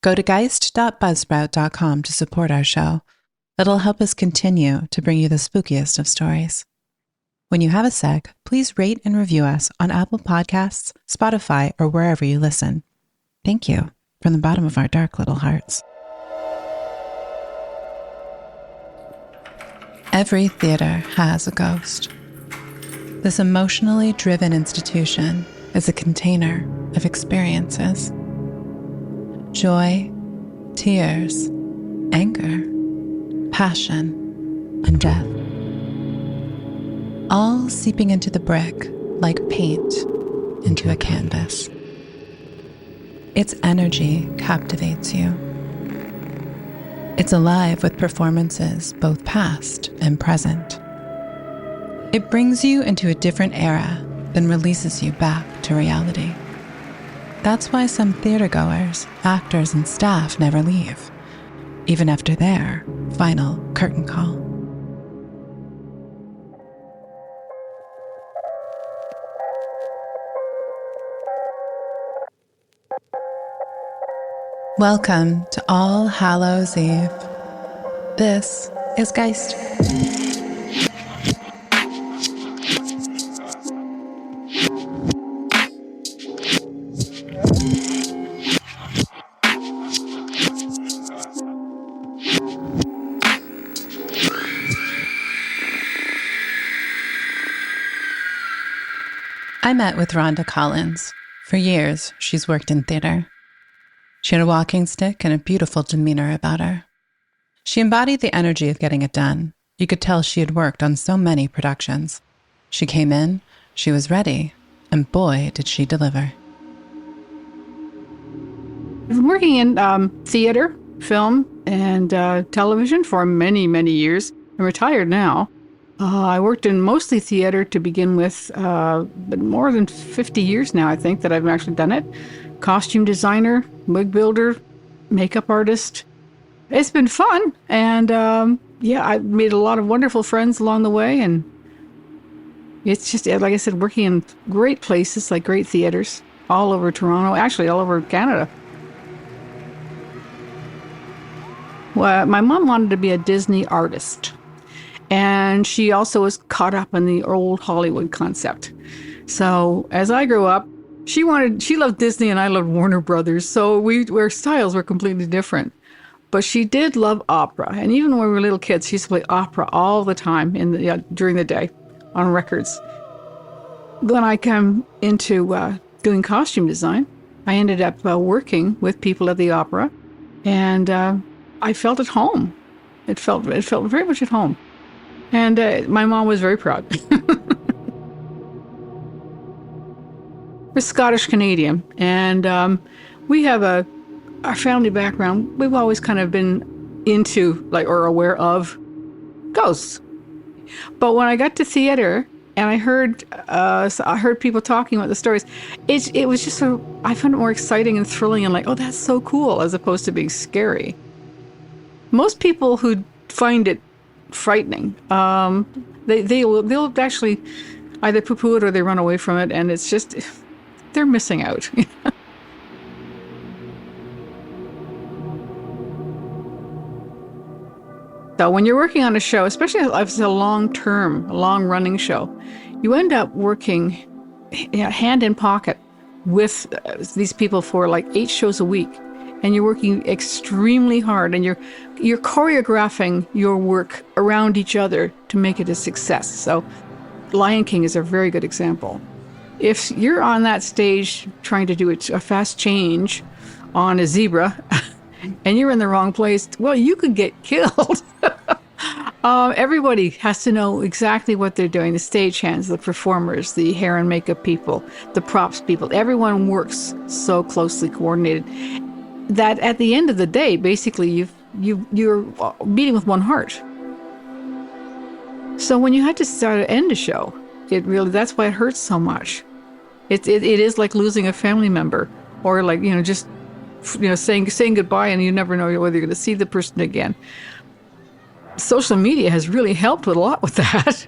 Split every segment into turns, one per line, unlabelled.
Go to geist.buzzsprout.com to support our show. It'll help us continue to bring you the spookiest of stories. When you have a sec, please rate and review us on Apple Podcasts, Spotify, or wherever you listen. Thank you from the bottom of our dark little hearts. Every theater has a ghost. This emotionally driven institution is a container of experiences. Joy, tears, anger, passion, and death. All seeping into the brick like paint into a canvas. Its energy captivates you. It's alive with performances both past and present. It brings you into a different era, then releases you back to reality. That's why some theatergoers, actors, and staff never leave, even after their final curtain call. Welcome to All Hallow Eve. This is Geist. I met with Rhonda Collins. For years, she's worked in theater. She had a walking stick and a beautiful demeanor about her. She embodied the energy of getting it done. You could tell she had worked on so many productions. She came in, she was ready, and boy, did she deliver.
I've been working in theater, film, and television for many, many years. I'm retired now. I worked in mostly theater to begin with, but more than 50 years now, I think, that I've actually done it. Costume designer, wig builder, makeup artist. It's been fun, and I've made a lot of wonderful friends along the way, and it's just, like I said, working in great places, like great theaters, all over Toronto, actually all over Canada. Well, my mom wanted to be a Disney artist. And she also was caught up in the old Hollywood concept. So as I grew up, she loved Disney and I loved Warner Brothers. So our styles were completely different. But she did love opera. And even when we were little kids, she used to play opera all the time during the day on records. When I came into doing costume design, I ended up working with people at the opera. And I felt at home. It felt very much at home. And my mom was very proud. We're Scottish Canadian, and we have our family background. We've always kind of been into, or aware of, ghosts. But when I got to theater and I heard people talking about the stories, it was just I found it more exciting and thrilling and oh, that's so cool, as opposed to being scary. Most people who find it frightening, they'll actually either poo-poo it or they run away from it, and it's just, they're missing out. So when you're working on a show, especially if it's a long-running show, you end up working hand in pocket with these people for 8 shows a week. And you're working extremely hard, and you're choreographing your work around each other to make it a success. So Lion King is a very good example. If you're on that stage trying to do a fast change on a zebra and you're in the wrong place, well, you could get killed. Everybody has to know exactly what they're doing. The stagehands, the performers, the hair and makeup people, the props people. Everyone works so closely coordinated that at the end of the day, basically, you're beating with one heart. So when you had to end a show, that's why it hurts so much. It is like losing a family member, or saying goodbye, and you never know whether you're going to see the person again. Social media has really helped a lot with that.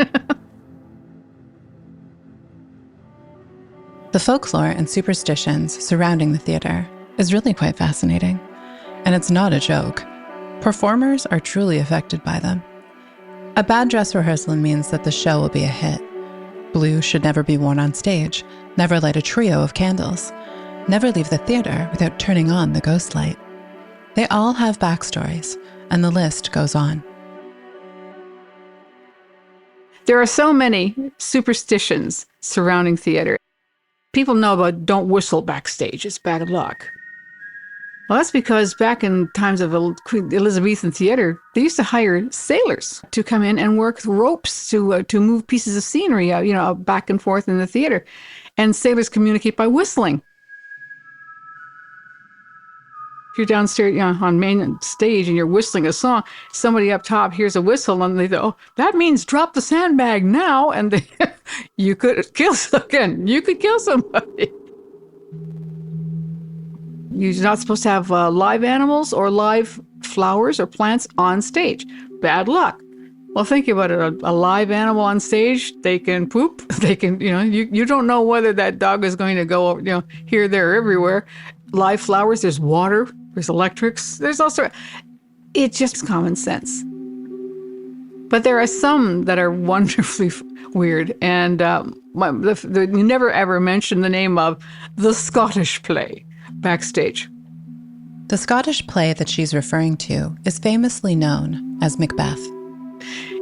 The folklore and superstitions surrounding the theater is really quite fascinating. And it's not a joke. Performers are truly affected by them. A bad dress rehearsal means that the show will be a hit. Blue should never be worn on stage, never light a trio of candles, never leave the theater without turning on the ghost light. They all have backstories, and the list goes on.
There are so many superstitions surrounding theater. People know about don't whistle backstage, it's bad luck. Well, that's because back in times of Elizabethan theater, they used to hire sailors to come in and work ropes to move pieces of scenery, back and forth in the theater. And sailors communicate by whistling. If you're downstairs on main stage and you're whistling a song, somebody up top hears a whistle and they go, oh, that means drop the sandbag now. And you could kill somebody. You're not supposed to have live animals or live flowers or plants on stage. Bad luck. Well, think about it. A live animal on stage, they can poop. They can, you don't know whether that dog is going to go, here, there, everywhere. Live flowers, there's water, there's electrics, there's all sorts. It's just common sense. But there are some that are wonderfully weird. And you never ever mention the name of the Scottish play backstage.
The Scottish play that she's referring to is famously known as Macbeth.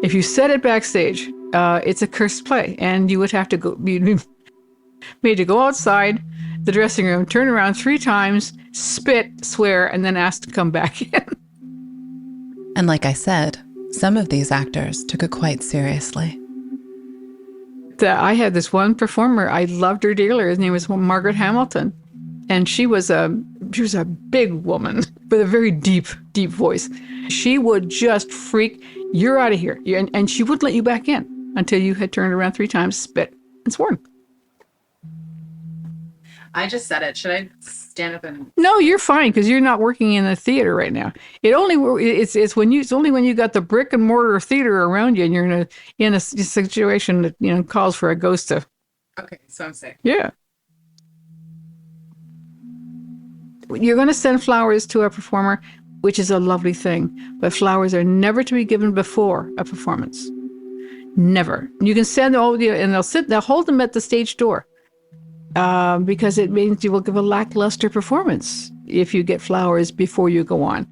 If you said it backstage, it's a cursed play, and you would have to be made to go outside the dressing room, turn around 3 times, spit, swear, and then ask to come back in.
And like I said, some of these actors took it quite seriously.
I had this one performer, I loved her dearly. His name was Margaret Hamilton. And she was a big woman with a very deep, deep voice. She would just freak, you're out of here. And she wouldn't let you back in until you had turned around 3 times, spit, and sworn.
I just said it. Should I stand up and...
No, you're fine because you're not working in a theater right now. It's only when you got the brick and mortar theater around you and you're in a situation that calls for a ghost to...
Okay, so I'm safe.
Yeah. You're going to send flowers to a performer, which is a lovely thing, but flowers are never to be given before a performance. Never. You can send and they'll hold them at the stage door because it means you will give a lackluster performance if you get flowers before you go on.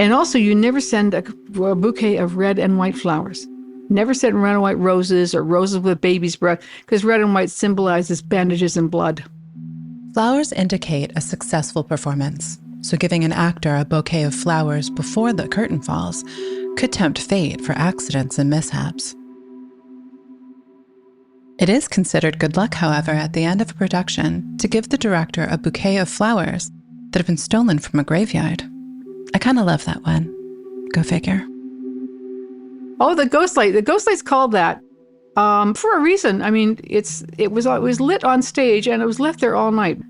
And also, you never send a bouquet of red and white flowers. Never send red and white roses or roses with baby's breath because red and white symbolizes bandages and blood.
Flowers indicate a successful performance, so giving an actor a bouquet of flowers before the curtain falls could tempt fate for accidents and mishaps. It is considered good luck, however, at the end of a production to give the director a bouquet of flowers that have been stolen from a graveyard. I kind of love that one. Go figure.
Oh, the ghost light. The ghost light's called that. For a reason. I mean, it was lit on stage and it was left there all night.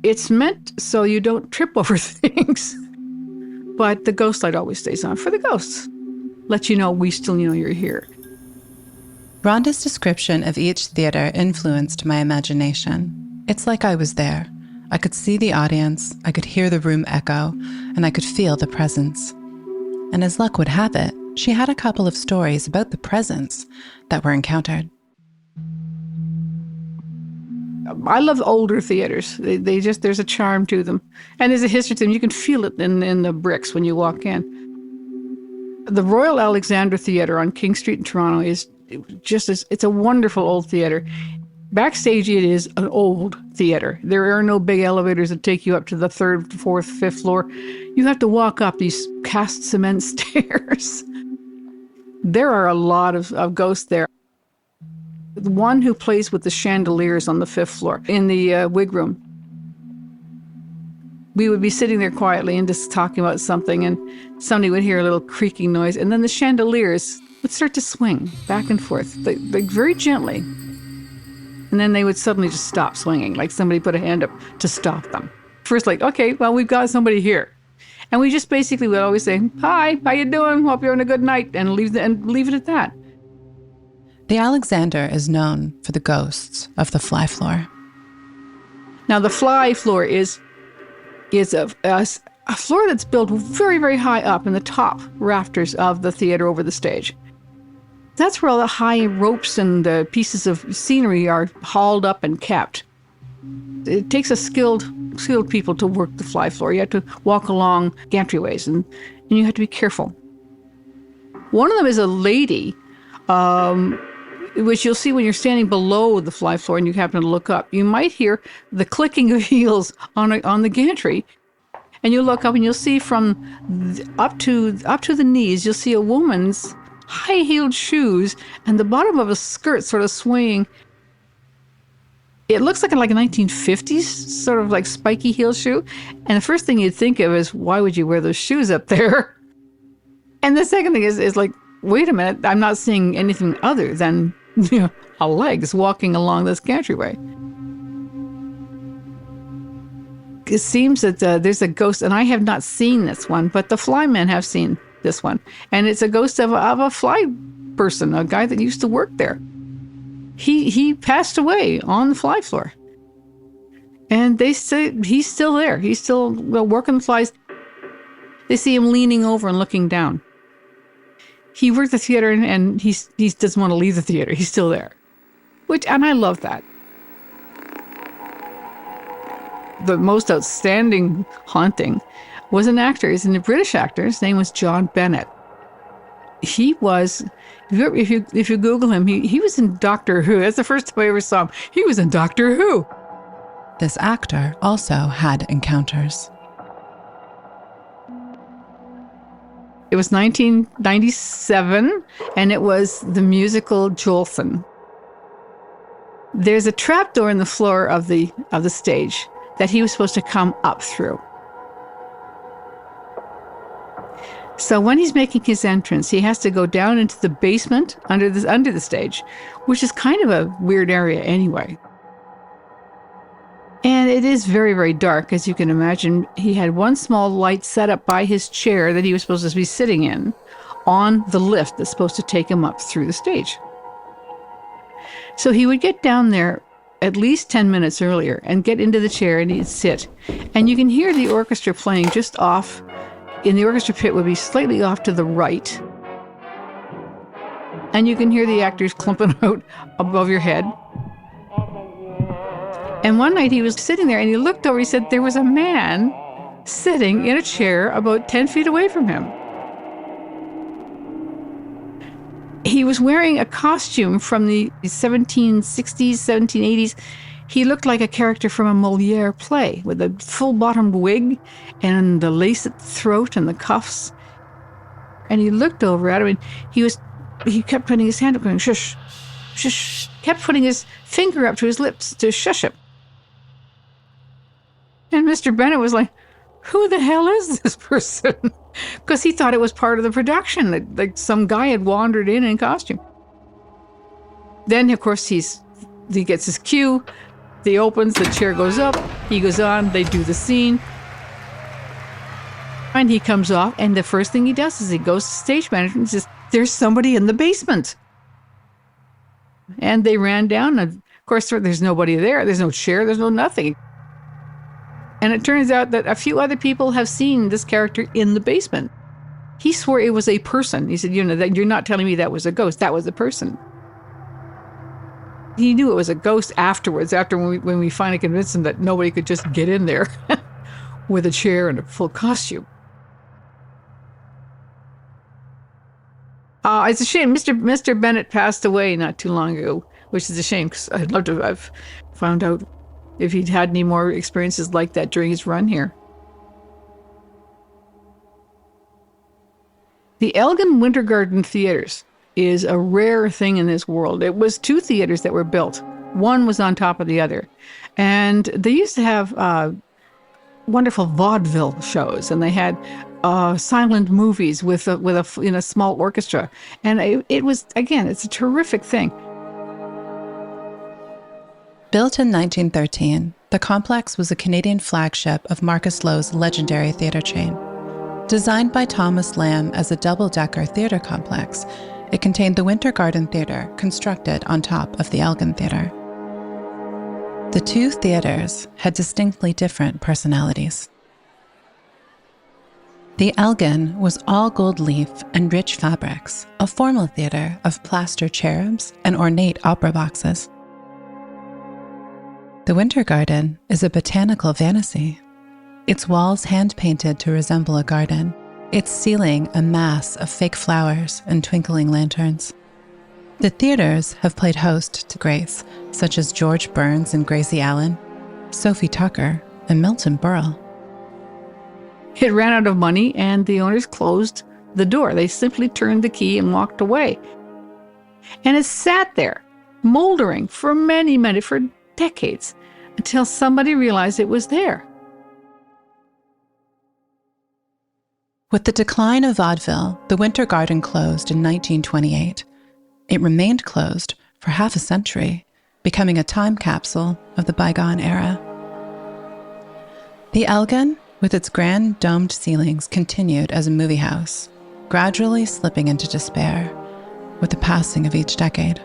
It's meant so you don't trip over things. But the ghost light always stays on for the ghosts. Let you know we still know you're here.
Rhonda's description of each theater influenced my imagination. It's like I was there. I could see the audience, I could hear the room echo, and I could feel the presence. And as luck would have it, she had a couple of stories about the presence that were encountered.
I love older theaters. There's a charm to them. And there's a history to them. You can feel it in the bricks when you walk in. The Royal Alexandra Theatre on King Street in Toronto it's a wonderful old theater. Backstage, it is an old theater. There are no big elevators that take you up to the 3rd, 4th, 5th floor. You have to walk up these cast cement stairs. There are a lot of ghosts there. The one who plays with the chandeliers on the 5th floor in the wig room. We would be sitting there quietly and just talking about something, and somebody would hear a little creaking noise, and then the chandeliers would start to swing back and forth, like very gently. And then they would suddenly just stop swinging, like somebody put a hand up to stop them. First, like, okay, well, we've got somebody here. And we just basically would always say, hi, how you doing? Hope you're having a good night, and leave it at that.
The Alexander is known for the ghosts of the fly floor.
Now, the fly floor is a floor that's built very, very high up in the top rafters of the theater over the stage. That's where all the high ropes and the pieces of scenery are hauled up and kept. It takes a skilled people to work the fly floor. You have to walk along gantryways, and you have to be careful. One of them is a lady, which you'll see when you're standing below the fly floor and you happen to look up. You might hear the clicking of heels on the gantry, and you look up and you'll see from up to the knees, you'll see a woman's high-heeled shoes and the bottom of a skirt sort of swaying. It looks like a 1950s sort of like spiky heel shoe. And the first thing you'd think of is, why would you wear those shoes up there? And the second thing is like, wait a minute, I'm not seeing anything other than legs walking along this gantryway. It seems that there's a ghost, and I have not seen this one, but the flymen have seen this one. And it's a ghost of a fly person, a guy that used to work there. He passed away on the fly floor. And they say he's still there. He's still working the flies. They see him leaning over and looking down. He worked the theater and he doesn't want to leave the theater. He's still there. And I love that. The most outstanding haunting was an actor. He's a British actor. His name was John Bennett. He was, if you Google him, he was in Doctor Who. That's the first time I ever saw him. He was in Doctor Who.
This actor also had encounters.
It was 1997, and it was the musical Jensen. There's a trapdoor in the floor of the stage that he was supposed to come up through. So when he's making his entrance, he has to go down into the basement under the stage, which is kind of a weird area anyway. And it is very, very dark, as you can imagine. He had one small light set up by his chair that he was supposed to be sitting in on the lift that's supposed to take him up through the stage. So he would get down there at least 10 minutes earlier and get into the chair and he'd sit. And you can hear the orchestra playing just off. In the orchestra pit would be slightly off to the right. And you can hear the actors clumping out above your head. And one night he was sitting there and he looked over, he said there was a man sitting in a chair about 10 feet away from him. He was wearing a costume from the 1760s, 1780s. He looked like a character from a Moliere play with a full-bottomed wig and the lace at the throat and the cuffs. And he looked over at him and he kept putting his hand up going, shush, shush, kept putting his finger up to his lips to shush him. And Mr. Bennett was like, who the hell is this person? Because he thought it was part of the production, like some guy had wandered in costume. Then, of course, he gets his cue. He opens, the chair goes up, he goes on, they do the scene. And he comes off, and the first thing he does is he goes to stage management and says, there's somebody in the basement. And they ran down, and of course, there's nobody there. There's no chair, there's no nothing. And it turns out that a few other people have seen this character in the basement. He swore it was a person. He said, that you're not telling me that was a ghost. That was a person. He knew it was a ghost afterwards, when we finally convinced him that nobody could just get in there with a chair and a full costume. It's a shame. Mr. Bennett passed away not too long ago, which is a shame because I'd love to have found out if he'd had any more experiences like that during his run here. The Elgin Winter Garden Theatres is a rare thing in this world. It was two theaters that were built. One was on top of the other. And they used to have wonderful vaudeville shows, and they had silent movies with a small orchestra. And it was, again, it's a terrific thing.
Built in 1913, the complex was a Canadian flagship of Marcus Lowe's legendary theatre chain. Designed by Thomas Lamb as a double-decker theatre complex, it contained the Winter Garden Theatre, constructed on top of the Elgin Theatre. The two theatres had distinctly different personalities. The Elgin was all gold leaf and rich fabrics, a formal theater of plaster cherubs and ornate opera boxes. The Winter Garden is a botanical fantasy. Its walls hand-painted to resemble a garden, its ceiling a mass of fake flowers and twinkling lanterns. The theaters have played host to greats such as George Burns and Gracie Allen, Sophie Tucker, and Milton Berle.
It ran out of money and the owners closed the door. They simply turned the key and walked away. And it sat there, moldering for for decades, until somebody realized it was there.
With the decline of vaudeville, the Winter Garden closed in 1928. It remained closed for half a century, becoming a time capsule of the bygone era. The Elgin, with its grand domed ceilings, continued as a movie house, gradually slipping into despair with the passing of each decade.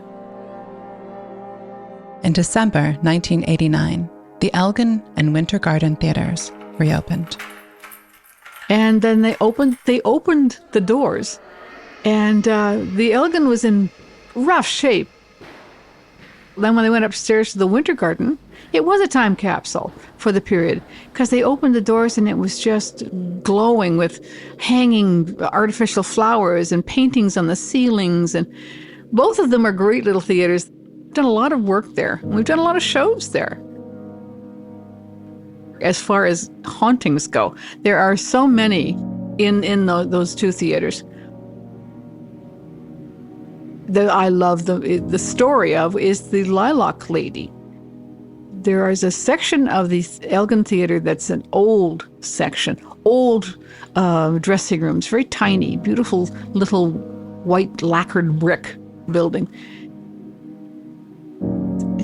In December 1989, the Elgin and Winter Garden theaters reopened.
And then they opened the doors, and the Elgin was in rough shape. Then when they went upstairs to the Winter Garden, it was a time capsule for the period, because they opened the doors and it was just glowing with hanging artificial flowers and paintings on the ceilings. And both of them are great little theaters. We've done a lot of work there. We've done a lot of shows there. As far as hauntings go, there are so many in those two theaters that I love. The story of is the Lilac Lady. There is a section of the Elgin Theater that's an old section, old dressing rooms, very tiny, beautiful little white lacquered brick building.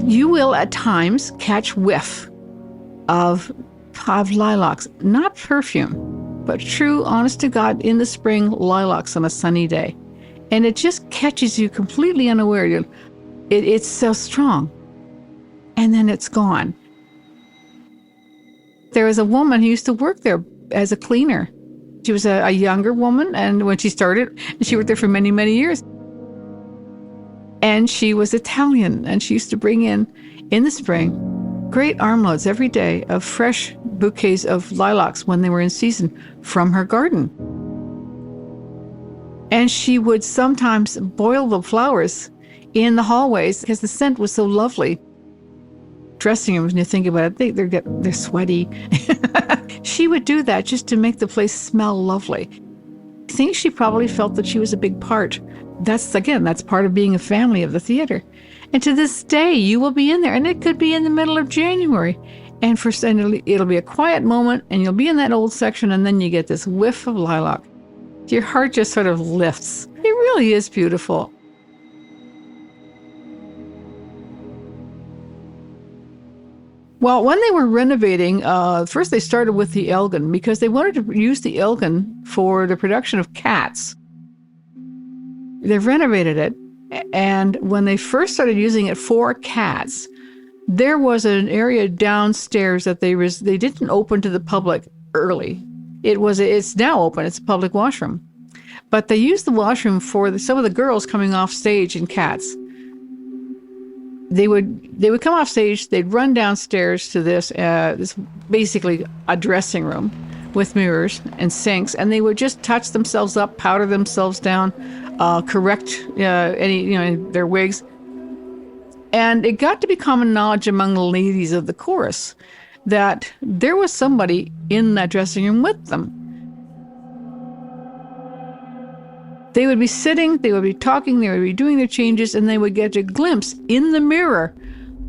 You will at times catch whiff of lilacs, not perfume, but true, honest to God, in the spring, lilacs on a sunny day. And it just catches you completely unaware. It's so strong. And then it's gone. There was a woman who used to work there as a cleaner. She was a younger woman, and when she started, she worked there for many, many years. And she was Italian, and she used to bring in the spring, great armloads every day of fresh bouquets of lilacs when they were in season from her garden. And she would sometimes boil the flowers in the hallways because the scent was so lovely. Dressing rooms, when you think about it, they're sweaty. She would do that just to make the place smell lovely. I think she probably felt that she was a big part. That's part of being a family of the theater. And to this day, you will be in there, and it could be in the middle of January. And it'll be a quiet moment, and you'll be in that old section, and then you get this whiff of lilac. Your heart just sort of lifts. It really is beautiful. Well, when they were renovating, first they started with the Elgin because they wanted to use the Elgin for the production of Cats. They've renovated it, and when they first started using it for Cats, there was an area downstairs that they didn't open to the public early. It's now open. It's a public washroom, but they used the washroom for some of the girls coming off stage in Cats. They would come off stage. They'd run downstairs to this basically a dressing room with mirrors and sinks, and they would just touch themselves up, powder themselves down, correct their wigs. And it got to be common knowledge among the ladies of the chorus that there was somebody in that dressing room with them. They would be sitting, they would be talking, they would be doing their changes, and they would get a glimpse in the mirror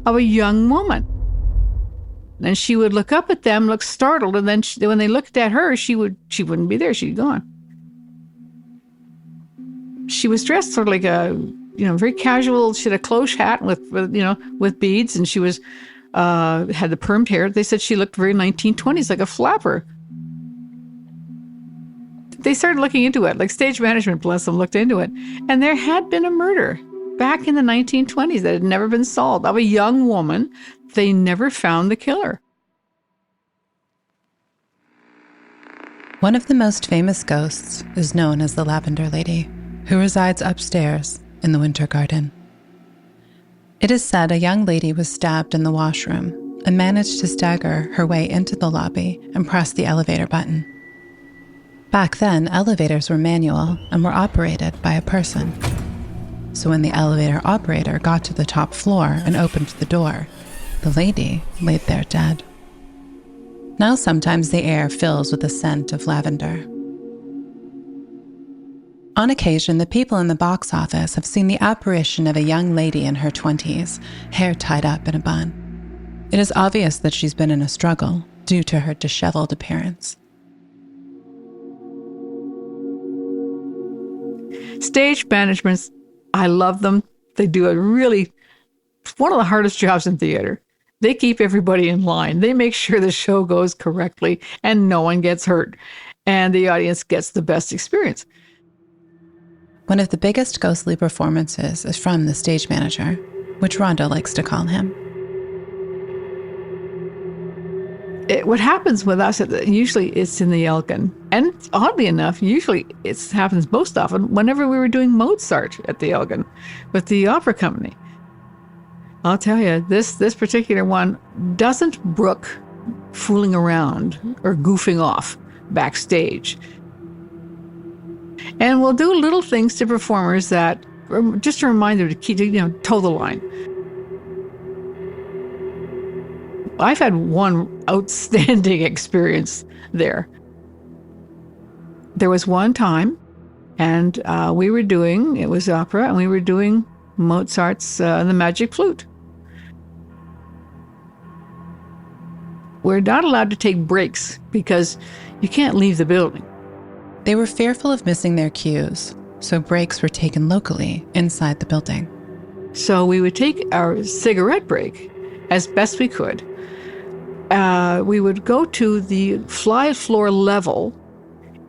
of a young woman. And she would look up at them, look startled, and then when they looked at her, she wouldn't be there. She'd gone. She was dressed sort of like a, very casual. She had a cloche hat with beads, and she was had the permed hair. They said she looked very 1920s, like a flapper. They started looking into it, like stage management, bless them, looked into it. And there had been a murder back in the 1920s that had never been solved of a young woman. They never found the killer.
One of the most famous ghosts is known as the Lavender Lady, who resides upstairs in the Winter Garden. It is said a young lady was stabbed in the washroom and managed to stagger her way into the lobby and press the elevator button. Back then, elevators were manual and were operated by a person. So when the elevator operator got to the top floor and opened the door, the lady laid there dead. Now sometimes the air fills with the scent of lavender. On occasion, the people in the box office have seen the apparition of a young lady in her 20s, hair tied up in a bun. It is obvious that she's been in a struggle due to her disheveled appearance.
Stage managements, I love them. They do one of the hardest jobs in theater. They keep everybody in line. They make sure the show goes correctly and no one gets hurt. And the audience gets the best experience.
One of the biggest ghostly performances is from the stage manager, which Rhonda likes to call him.
What happens with us, usually it's in the Elgin. And oddly enough, usually it happens most often whenever we were doing Mozart at the Elgin with the opera company. I'll tell you, this particular one doesn't brook fooling around or goofing off backstage. And we'll do little things to performers that, just a reminder to keep, toe the line. I've had one outstanding experience there. There was one time, and it was opera, and we were doing Mozart's The Magic Flute. We're not allowed to take breaks because you can't leave the building.
They were fearful of missing their cues, so breaks were taken locally inside the building.
So we would take our cigarette break as best we could. We would go to the fly floor level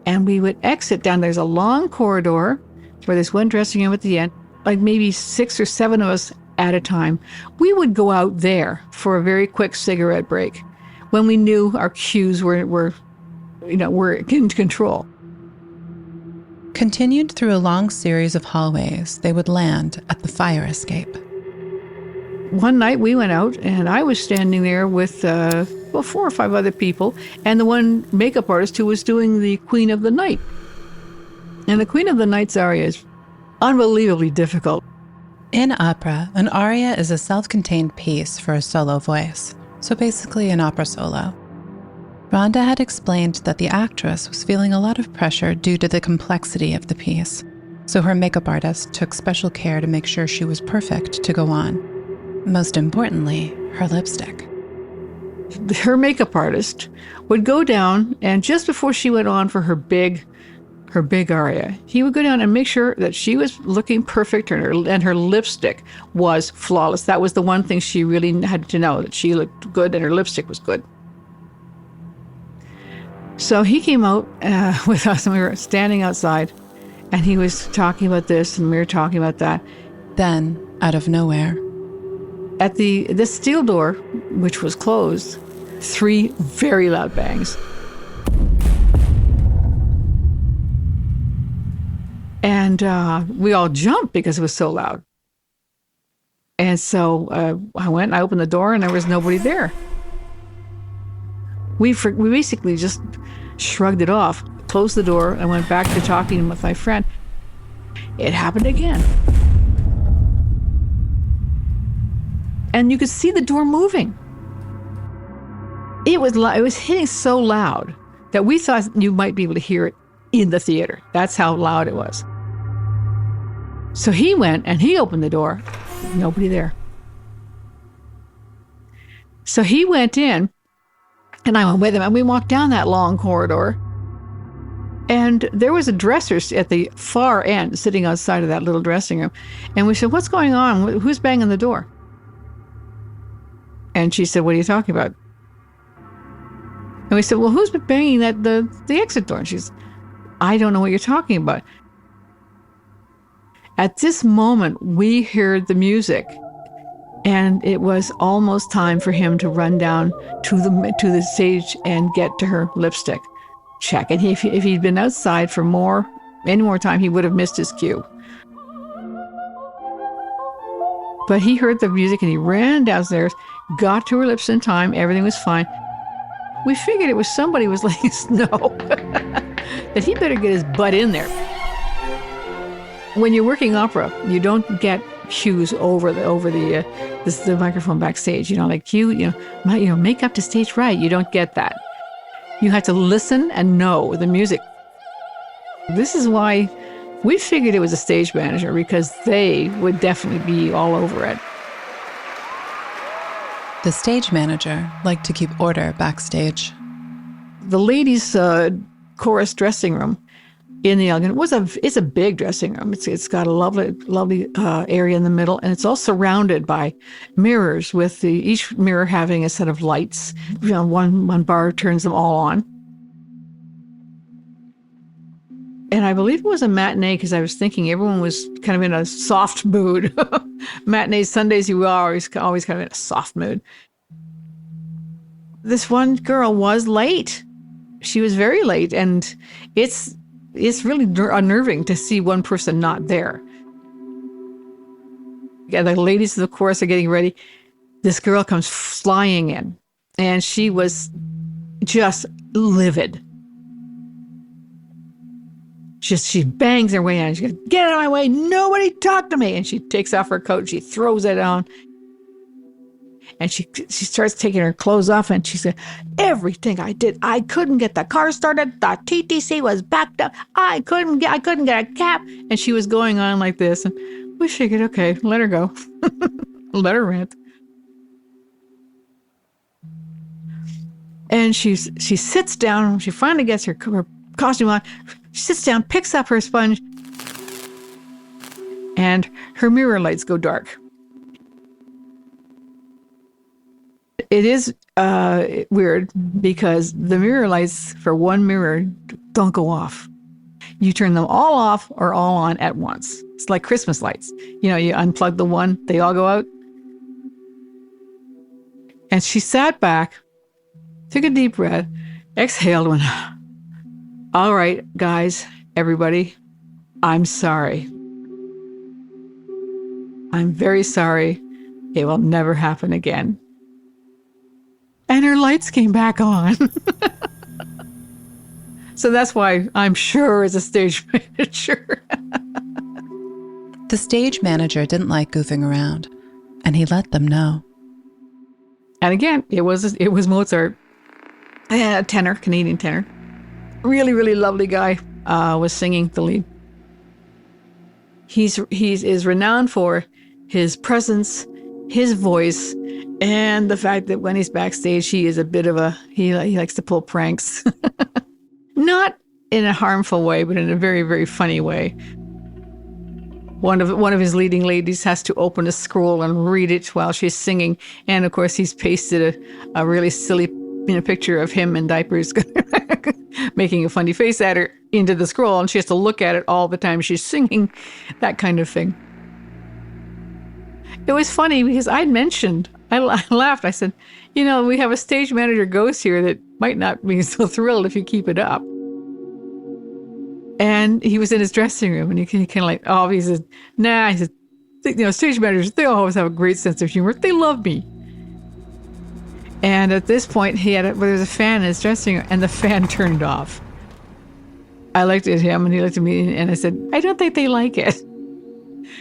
and we would exit down. There's a long corridor where there's one dressing room at the end, like maybe 6 or 7 of us at a time. We would go out there for a very quick cigarette break when we knew our cues were in control.
Continued through a long series of hallways, they would land at the fire escape.
One night we went out and I was standing there with 4 or 5 other people and the one makeup artist who was doing the Queen of the Night. And the Queen of the Night's aria is unbelievably difficult.
In opera, an aria is a self-contained piece for a solo voice, so basically an opera solo. Rhonda had explained that the actress was feeling a lot of pressure due to the complexity of the piece, so her makeup artist took special care to make sure she was perfect to go on. Most importantly, her lipstick.
Her makeup artist would go down, and just before she went on for her big aria, he would go down and make sure that she was looking perfect and her lipstick was flawless. That was the one thing she really had to know, that she looked good and her lipstick was good. So he came out with us and we were standing outside and he was talking about this and we were talking about that.
Then, out of nowhere,
at this steel door, which was closed, 3 very loud bangs. And we all jumped because it was so loud. And so I went and I opened the door and there was nobody there. We basically just shrugged it off, closed the door, and went back to talking with my friend. It happened again. And you could see the door moving. It was hitting so loud that we thought you might be able to hear it in the theater. That's how loud it was. So he went and he opened the door. Nobody there. So he went in and I went with him and we walked down that long corridor. And there was a dresser at the far end sitting outside of that little dressing room. And we said, "What's going on? Who's banging the door?" And she said, "What are you talking about?" And we said, "Well, who's been banging the exit door?" And she said, "I don't know what you're talking about." At this moment, we heard the music, and it was almost time for him to run down to the stage and get to her lipstick. check. And if he'd been outside for any more time, he would have missed his cue. But he heard the music and he ran downstairs, got to her lips in time. Everything was fine. We figured it was somebody was letting us know that he better get his butt in there. When you're working opera, you don't get cues over the microphone backstage. Like cue, make up to stage right. You don't get that. You have to listen and know the music. This is why we figured it was a stage manager, because they would definitely be all over it.
The stage manager liked to keep order backstage.
The ladies' chorus dressing room in the Elgin it's a big dressing room. It's got a lovely area in the middle, and it's all surrounded by mirrors, with each mirror having a set of lights. One bar turns them all on. And I believe it was a matinee, because I was thinking everyone was kind of in a soft mood. Matinees, Sundays, you were always kind of in a soft mood. This one girl was late. She was very late, and it's really unnerving to see one person not there. Yeah, the ladies of the chorus are getting ready. This girl comes flying in, and she was just livid. She bangs her way in. She goes, "Get out of my way. Nobody talk to me." And she takes off her coat. She throws it on. And she starts taking her clothes off. And she said, "Everything I did, I couldn't get the car started. The TTC was backed up. I couldn't get a cab." And she was going on like this. And we figured, okay, let her go. Let her rant. And she sits down. She finally gets her costume on. She sits down, picks up her sponge, and her mirror lights go dark. It is weird, because the mirror lights for one mirror don't go off. You turn them all off or all on at once. It's like Christmas lights. You unplug the one, they all go out. And she sat back, took a deep breath, exhaled, went, "All right, guys, everybody, I'm sorry. I'm very sorry. It will never happen again." And her lights came back on. So that's why I'm sure as a stage manager.
The stage manager didn't like goofing around, and he let them know.
And again, it was Mozart, a tenor, Canadian tenor. Really, really lovely guy, was singing the lead. He is renowned for his presence, his voice, and the fact that when he's backstage, he is a bit of he likes to pull pranks. Not in a harmful way, but in a very, very funny way. One of his leading ladies has to open a scroll and read it while she's singing, and of course he's pasted a really silly picture of him in diapers making a funny face at her into the scroll, and she has to look at it all the time she's singing, that kind of thing. It was funny because I laughed. I said, we have a stage manager ghost here that might not be so thrilled if you keep it up. And he was in his dressing room, and he kind of like, he said, "Nah," he said, "stage managers, they always have a great sense of humor. They love me." And at this point, there was a fan in his dressing room, and the fan turned off. I looked at him, and he looked at me, and I said, "I don't think they like it."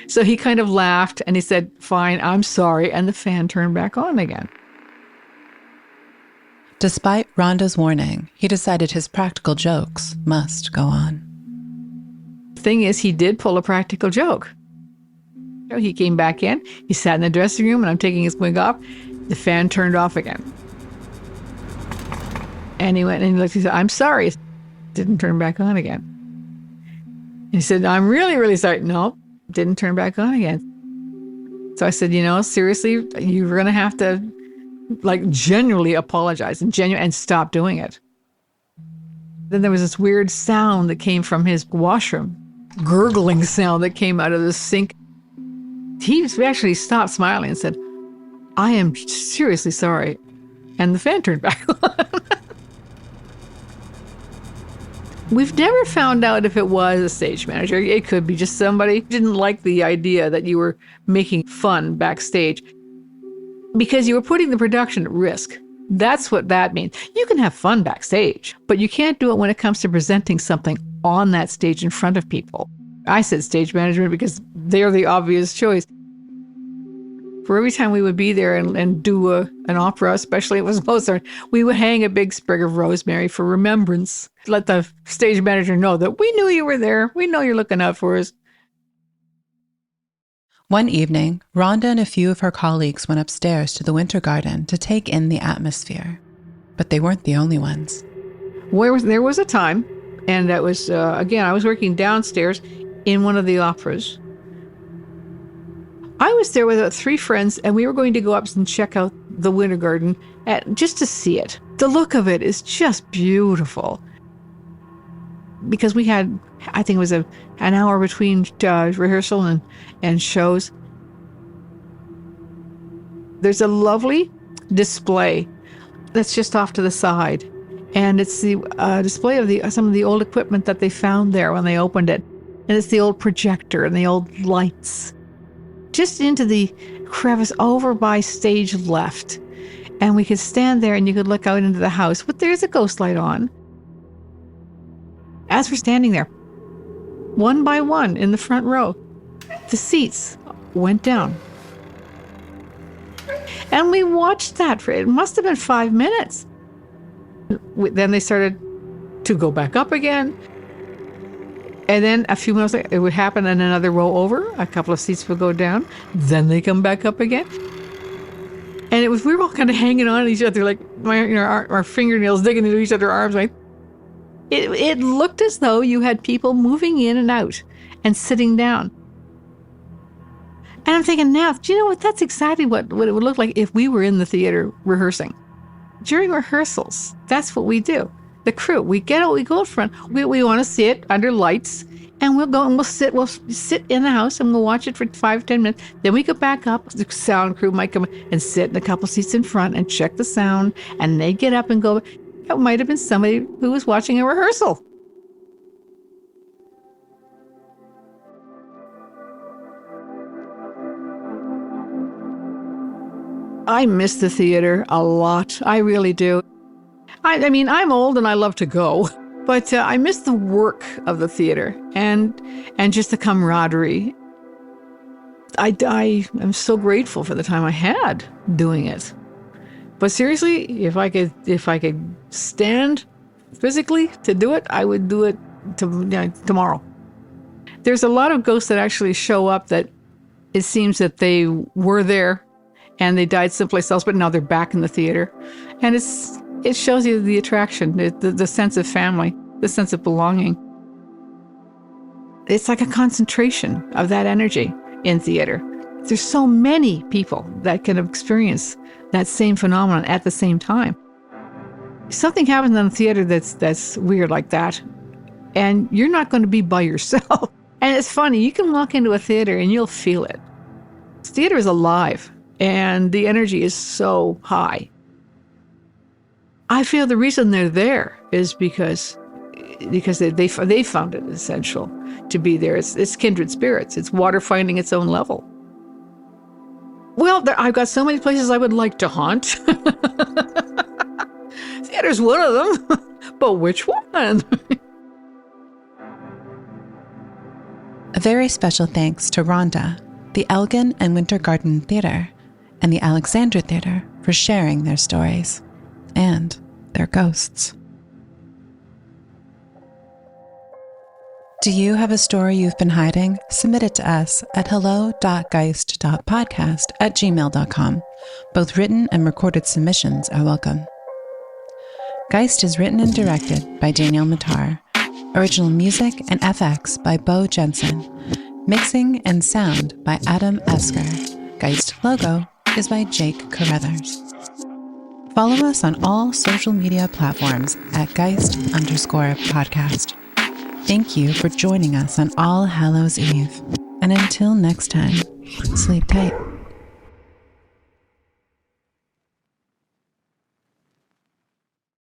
So he kind of laughed, and he said, "Fine, I'm sorry," and the fan turned back on again.
Despite Rhonda's warning, he decided his practical jokes must go on.
The thing is, he did pull a practical joke. He came back in, he sat in the dressing room, and I'm taking his wig off. The fan turned off again. And he went and he looked, he said, "I'm sorry." It didn't turn back on again. He said, "I'm really, really sorry." No, didn't turn back on again. So I said, seriously, you're going to have to genuinely apologize and stop doing it. Then there was this weird sound that came from his washroom, gurgling sound that came out of the sink. He actually stopped smiling and said, "I am seriously sorry." And the fan turned back on. We've never found out if it was a stage manager. It could be just somebody who didn't like the idea that you were making fun backstage because you were putting the production at risk. That's what that means. You can have fun backstage, but you can't do it when it comes to presenting something on that stage in front of people. I said stage management because they're the obvious choice. For every time we would be there and do an opera, especially if it was Mozart, we would hang a big sprig of rosemary for remembrance. Let the stage manager know that we knew you were there. We know you're looking out for us.
One evening, Rhonda and a few of her colleagues went upstairs to the Winter Garden to take in the atmosphere. But they weren't the only ones.
There was a time, and that was, again, I was working downstairs in one of the operas. I was there with about 3 friends, and we were going to go up and check out the Winter Garden just to see it. The look of it is just beautiful. Because we had, I think it was an hour between rehearsal and shows. There's a lovely display that's just off to the side. And it's the display of some of the old equipment that they found there when they opened it. And it's the old projector and the old lights. Just into the crevice over by stage left. And we could stand there and you could look out into the house, but there's a ghost light on. As we're standing there, one by one in the front row, the seats went down. And we watched that for, it must have been 5 minutes. Then they started to go back up again. And then a few minutes later, it would happen in another row over. A couple of seats would go down. Then they come back up again. And we were all kind of hanging on to each other, like our fingernails digging into each other's arms. Like, it looked as though you had people moving in and out and sitting down. And I'm thinking now, do you know what? That's exactly what it would look like if we were in the theater rehearsing. During rehearsals, that's what we do. The crew, we go up front. We want to see it under lights, and we'll go and we'll sit in the house and we'll watch it for 5-10 minutes. Then we go back up. The sound crew might come and sit in a couple seats in front and check the sound, and they get up and go. It might have been somebody who was watching a rehearsal. I miss the theater a lot. I really do. I mean, I'm old and I love to go, but I miss the work of the theater and just the camaraderie. I am so grateful for the time I had doing it. But seriously, if I could stand physically to do it, I would do it tomorrow. There's a lot of ghosts that actually show up that it seems that they were there and they died someplace else, but now they're back in the theater. And it shows you the attraction, the sense of family, the sense of belonging. It's like a concentration of that energy in theater. There's so many people that can experience that same phenomenon at the same time. Something happens in the theater that's weird like that, and you're not going to be by yourself. And it's funny, you can walk into a theater and you'll feel it. Theater is alive, and the energy is so high. I feel the reason they're there is because they found it essential to be there. It's kindred spirits. It's water finding its own level. Well, I've got so many places I would like to haunt. Theater's one of them, but which one?
A very special thanks to Rhonda, the Elgin and Winter Garden Theater, and the Alexandra Theater for sharing their stories and their ghosts. Do you have a story you've been hiding? Submit it to us at hello.geist.podcast@gmail.com. Both written and recorded submissions are welcome. Geist is written and directed by Danielle Matar. Original music and FX by Beau Jensen. Mixing and sound by Adam Esker. Geist logo is by Jake Carruthers. Follow us on all social media platforms at Geist_podcast. Thank you for joining us on All Hallow Eve. And until next time, sleep tight.